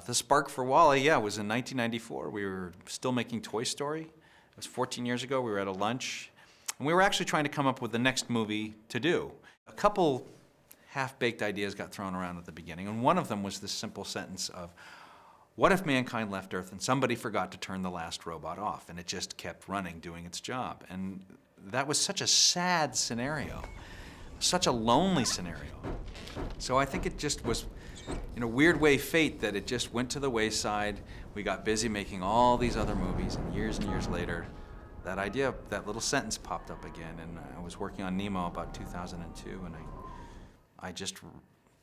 The spark for Walle, yeah, was in 1994. We were still making Toy Story. It was 14 years ago. We were at a lunch, and we were actually trying to come up with the next movie to do. A couple half-baked ideas got thrown around at the beginning, and one of them was this simple sentence of, what if mankind left Earth and somebody forgot to turn the last robot off, and it just kept running, doing its job? And that was such a sad scenario, such a lonely scenario. So I think it just was, in a weird way, fate that it just went to the wayside. We got busy making all these other movies, and years later, that idea, that little sentence popped up again, and I was working on Nemo about 2002, and I just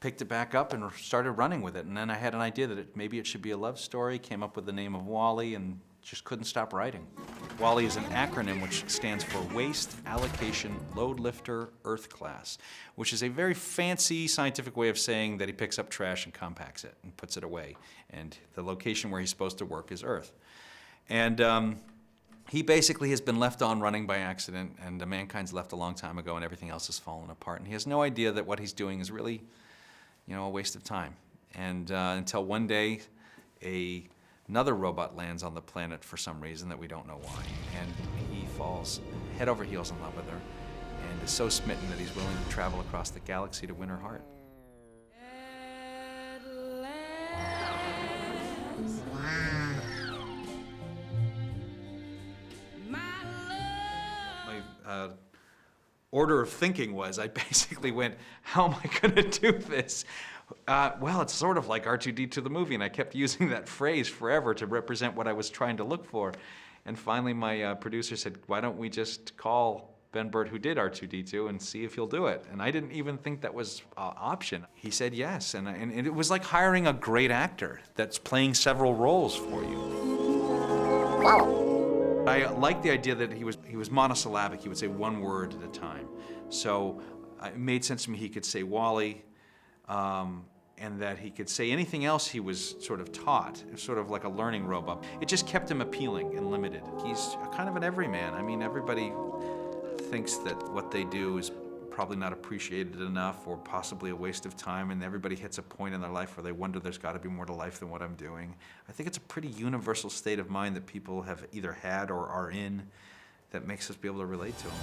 picked it back up and started running with it. And then I had an idea that maybe it should be a love story, came up with the name of Walle, and just couldn't stop writing. Walle is an acronym which stands for Waste Allocation Load Lifter Earth Class, which is a very fancy scientific way of saying that he picks up trash and compacts it and puts it away. And the location where he's supposed to work is Earth. And he basically has been left on running by accident, and mankind's left a long time ago, and everything else has fallen apart. And he has no idea that what he's doing is really, a waste of time. And until one day, another robot lands on the planet for some reason that we don't know why, and he falls head over heels in love with her, and is so smitten that he's willing to travel across the galaxy to win her heart. My order of thinking was, I basically went, how am I going to do this? Well, it's sort of like R2-D2 the movie, and I kept using that phrase forever to represent what I was trying to look for. And finally, my producer said, why don't we just call Ben Burtt, who did R2-D2, and see if he'll do it? And I didn't even think that was an option. He said yes, and it was like hiring a great actor that's playing several roles for you. Wow. I liked the idea that he was monosyllabic. He would say one word at a time. So it made sense to me he could say Walle, and that he could say anything else he was sort of taught, sort of like a learning robot. It just kept him appealing and limited. He's kind of an everyman. I mean, everybody thinks that what they do is probably not appreciated enough, or possibly a waste of time, and everybody hits a point in their life where they wonder there's got to be more to life than what I'm doing. I think it's a pretty universal state of mind that people have either had or are in that makes us be able to relate to them.